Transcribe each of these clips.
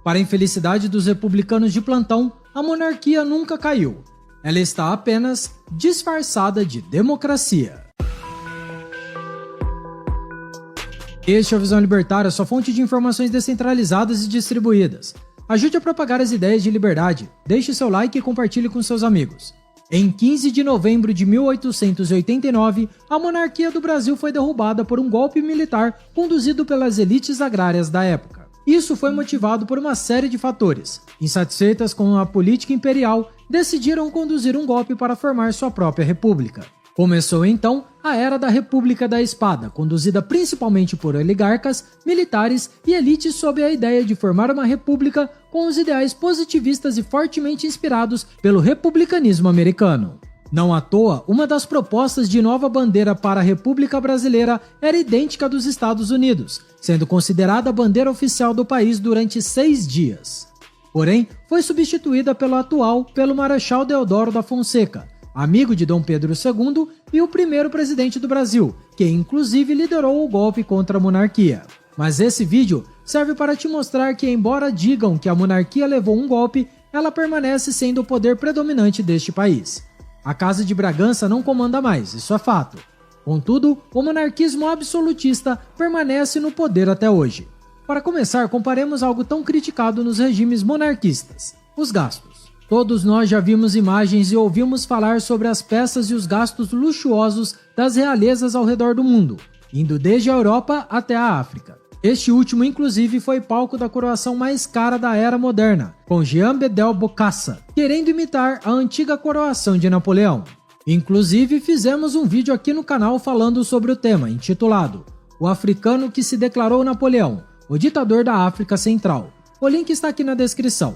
Para a infelicidade dos republicanos de plantão, a monarquia nunca caiu. Ela está apenas disfarçada de democracia. Este é o Visão Libertária, sua fonte de informações descentralizadas e distribuídas. Ajude a propagar as ideias de liberdade, deixe seu like e compartilhe com seus amigos. Em 15 de novembro de 1889, a monarquia do Brasil foi derrubada por um golpe militar conduzido pelas elites agrárias da época. Isso foi motivado por uma série de fatores. Insatisfeitas com a política imperial, decidiram conduzir um golpe para formar sua própria república. Começou então a Era da República da Espada, conduzida principalmente por oligarcas, militares e elites sob a ideia de formar uma república com os ideais positivistas e fortemente inspirados pelo republicanismo americano. Não à toa, uma das propostas de nova bandeira para a República Brasileira era idêntica à dos Estados Unidos, sendo considerada a bandeira oficial do país durante 6 dias. Porém, foi substituída pelo Marechal Deodoro da Fonseca, amigo de Dom Pedro II e o primeiro presidente do Brasil, que inclusive liderou o golpe contra a monarquia. Mas esse vídeo serve para te mostrar que, embora digam que a monarquia levou um golpe, ela permanece sendo o poder predominante deste país. A Casa de Bragança não comanda mais, isso é fato. Contudo, o monarquismo absolutista permanece no poder até hoje. Para começar, comparemos algo tão criticado nos regimes monarquistas: os gastos. Todos nós já vimos imagens e ouvimos falar sobre as peças e os gastos luxuosos das realezas ao redor do mundo, indo desde a Europa até a África. Este último, inclusive, foi palco da coroação mais cara da era moderna, com Jean Bedel Bokassa, querendo imitar a antiga coroação de Napoleão. Inclusive, fizemos um vídeo aqui no canal falando sobre o tema, intitulado "O Africano que se declarou Napoleão, o ditador da África Central". O link está aqui na descrição.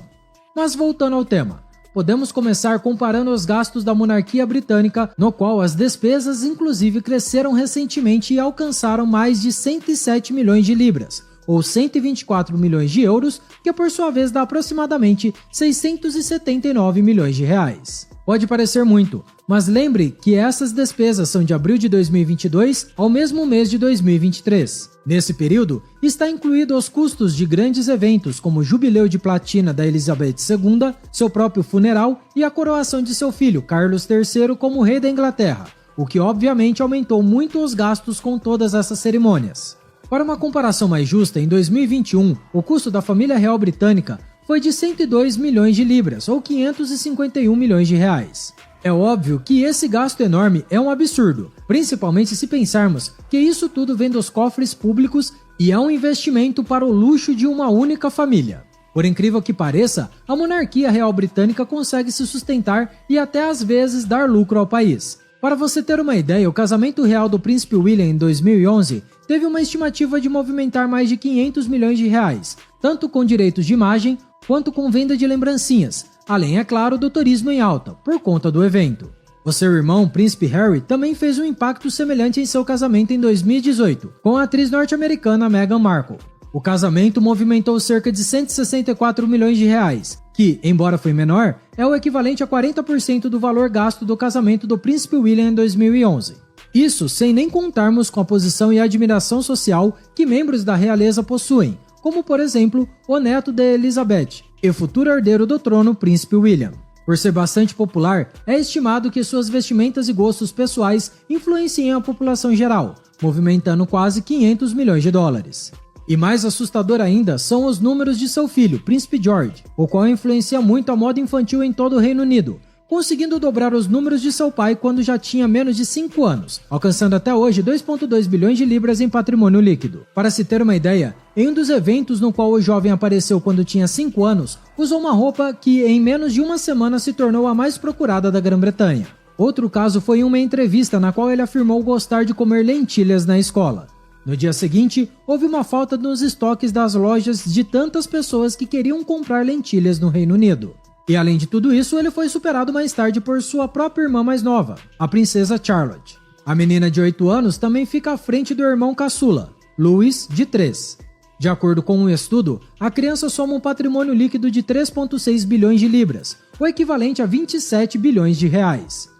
Mas voltando ao tema, podemos começar comparando os gastos da monarquia britânica, no qual as despesas inclusive cresceram recentemente e alcançaram mais de 107 milhões de libras, ou 124 milhões de euros, que por sua vez dá aproximadamente 679 milhões de reais. Pode parecer muito, mas lembre que essas despesas são de abril de 2022 ao mesmo mês de 2023. Nesse período, está incluído os custos de grandes eventos como o Jubileu de Platina da Elizabeth II, seu próprio funeral e a coroação de seu filho, Carlos III, como rei da Inglaterra, o que obviamente aumentou muito os gastos com todas essas cerimônias. Para uma comparação mais justa, em 2021, o custo da família real britânica foi de 102 milhões de libras, ou 551 milhões de reais. É óbvio que esse gasto enorme é um absurdo, principalmente se pensarmos que isso tudo vem dos cofres públicos e é um investimento para o luxo de uma única família. Por incrível que pareça, a monarquia real britânica consegue se sustentar e até às vezes dar lucro ao país. Para você ter uma ideia, o casamento real do príncipe William em 2011 teve uma estimativa de movimentar mais de 500 milhões de reais, tanto com direitos de imagem quanto com venda de lembrancinhas, além, é claro, do turismo em alta, por conta do evento. O seu irmão, Príncipe Harry, também fez um impacto semelhante em seu casamento em 2018, com a atriz norte-americana Meghan Markle. O casamento movimentou cerca de 164 milhões de reais, que, embora foi menor, é o equivalente a 40% do valor gasto do casamento do Príncipe William em 2011. Isso sem nem contarmos com a posição e admiração social que membros da realeza possuem, como por exemplo o neto de Elizabeth e futuro herdeiro do trono, Príncipe William. Por ser bastante popular, é estimado que suas vestimentas e gostos pessoais influenciem a população geral, movimentando quase 500 milhões de dólares. E mais assustador ainda são os números de seu filho, Príncipe George, o qual influencia muito a moda infantil em todo o Reino Unido, conseguindo dobrar os números de seu pai quando já tinha menos de 5 anos, alcançando até hoje 2,2 bilhões de libras em patrimônio líquido. Para se ter uma ideia, em um dos eventos no qual o jovem apareceu quando tinha 5 anos, usou uma roupa que em menos de uma semana se tornou a mais procurada da Grã-Bretanha. Outro caso foi em uma entrevista na qual ele afirmou gostar de comer lentilhas na escola. No dia seguinte, houve uma falta nos estoques das lojas de tantas pessoas que queriam comprar lentilhas no Reino Unido. E além de tudo isso, ele foi superado mais tarde por sua própria irmã mais nova, a princesa Charlotte. A menina de 8 anos também fica à frente do irmão caçula, Louis, de 3. De acordo com um estudo, a criança soma um patrimônio líquido de 3,6 bilhões de libras, o equivalente a 27 bilhões de reais.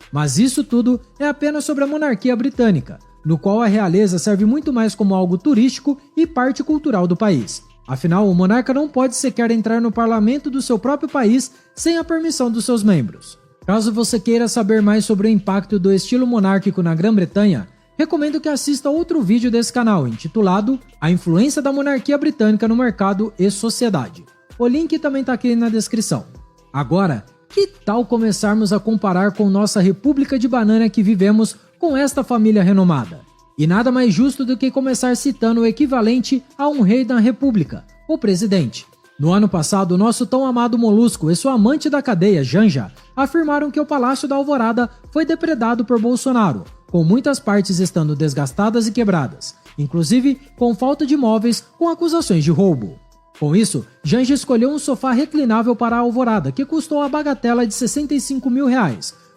Mas isso tudo é apenas sobre a monarquia britânica, no qual a realeza serve muito mais como algo turístico e parte cultural do país. Afinal, o monarca não pode sequer entrar no parlamento do seu próprio país sem a permissão dos seus membros. Caso você queira saber mais sobre o impacto do estilo monárquico na Grã-Bretanha, recomendo que assista outro vídeo desse canal, intitulado A Influência da Monarquia Britânica no Mercado e Sociedade. O link também está aqui na descrição. Agora, que tal começarmos a comparar com nossa República de Banana que vivemos com esta família renomada? E nada mais justo do que começar citando o equivalente a um rei da República, o presidente. No ano passado, o nosso tão amado Molusco e sua amante da cadeia, Janja, afirmaram que o Palácio da Alvorada foi depredado por Bolsonaro, com muitas partes estando desgastadas e quebradas, inclusive com falta de móveis com acusações de roubo. Com isso, Janja escolheu um sofá reclinável para a Alvorada, que custou a bagatela de R$65 mil,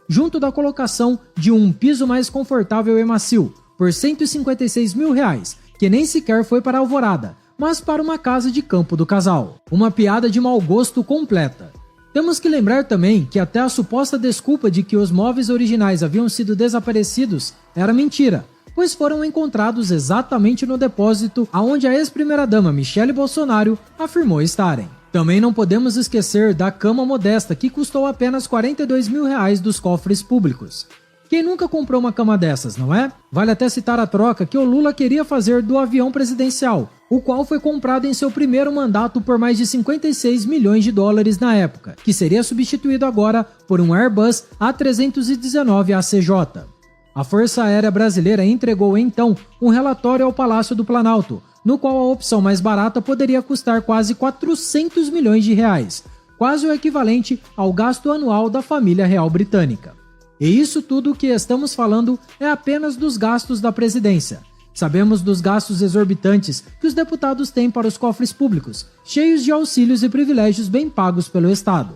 junto da colocação de um piso mais confortável e macio, por R$156 mil, que nem sequer foi para a Alvorada, mas para uma casa de campo do casal. Uma piada de mau gosto completa. Temos que lembrar também que até a suposta desculpa de que os móveis originais haviam sido desaparecidos era mentira, pois foram encontrados exatamente no depósito aonde a ex-primeira-dama Michele Bolsonaro afirmou estarem. Também não podemos esquecer da cama modesta que custou apenas R$42 mil dos cofres públicos. Quem nunca comprou uma cama dessas, não é? Vale até citar a troca que o Lula queria fazer do avião presidencial, o qual foi comprado em seu primeiro mandato por mais de $56 milhões na época, que seria substituído agora por um Airbus A319 ACJ. A Força Aérea Brasileira entregou então um relatório ao Palácio do Planalto, no qual a opção mais barata poderia custar quase R$400 milhões, quase o equivalente ao gasto anual da família real britânica. E isso tudo que estamos falando é apenas dos gastos da presidência. Sabemos dos gastos exorbitantes que os deputados têm para os cofres públicos, cheios de auxílios e privilégios bem pagos pelo Estado.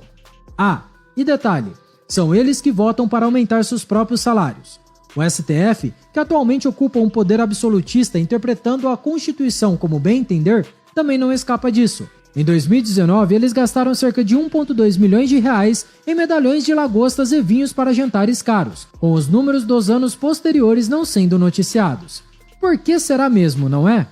E detalhe, são eles que votam para aumentar seus próprios salários. O STF, que atualmente ocupa um poder absolutista interpretando a Constituição como bem entender, também não escapa disso. Em 2019, eles gastaram cerca de R$1,2 milhões em medalhões de lagostas e vinhos para jantares caros, com os números dos anos posteriores não sendo noticiados. Por que será mesmo, não é?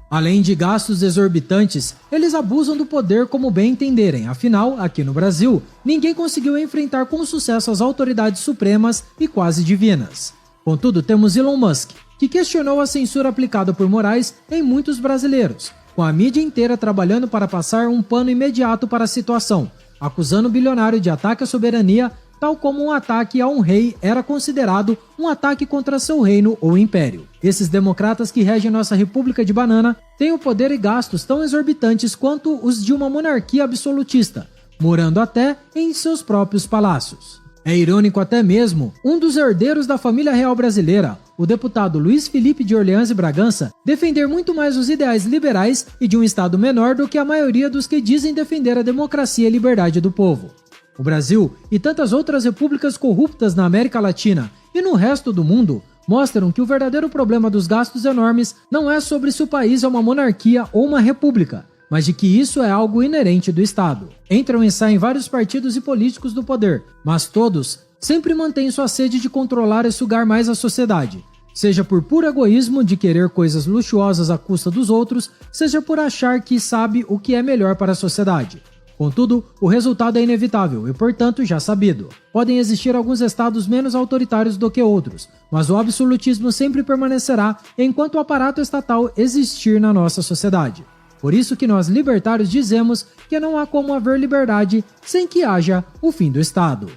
Além de gastos exorbitantes, eles abusam do poder como bem entenderem, afinal, aqui no Brasil, ninguém conseguiu enfrentar com sucesso as autoridades supremas e quase divinas. Contudo, temos Elon Musk, que questionou a censura aplicada por Moraes em muitos brasileiros, com a mídia inteira trabalhando para passar um pano imediato para a situação, acusando o bilionário de ataque à soberania, tal como um ataque a um rei era considerado um ataque contra seu reino ou império. Esses democratas que regem nossa República de Banana têm o poder e gastos tão exorbitantes quanto os de uma monarquia absolutista, morando até em seus próprios palácios. É irônico até mesmo um dos herdeiros da família real brasileira, o deputado Luiz Felipe de Orleans e Bragança, defender muito mais os ideais liberais e de um Estado menor do que a maioria dos que dizem defender a democracia e a liberdade do povo. O Brasil e tantas outras repúblicas corruptas na América Latina e no resto do mundo mostram que o verdadeiro problema dos gastos enormes não é sobre se o país é uma monarquia ou uma república, mas de que isso é algo inerente do Estado. Entram e saem vários partidos e políticos do poder, mas todos sempre mantêm sua sede de controlar e sugar mais a sociedade, seja por puro egoísmo de querer coisas luxuosas à custa dos outros, seja por achar que sabe o que é melhor para a sociedade. Contudo, o resultado é inevitável e, portanto, já sabido. Podem existir alguns estados menos autoritários do que outros, mas o absolutismo sempre permanecerá enquanto o aparato estatal existir na nossa sociedade. Por isso que nós libertários dizemos que não há como haver liberdade sem que haja o fim do Estado.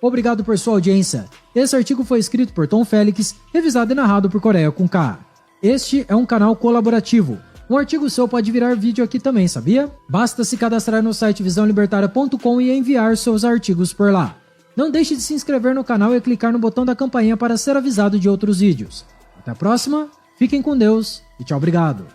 Obrigado por sua audiência. Esse artigo foi escrito por Tom Félix, revisado e narrado por Coreia com K. Este é um canal colaborativo. Um artigo seu pode virar vídeo aqui também, sabia? Basta se cadastrar no site visãolibertaria.com e enviar seus artigos por lá. Não deixe de se inscrever no canal e clicar no botão da campainha para ser avisado de outros vídeos. Até a próxima, fiquem com Deus e tchau, obrigado.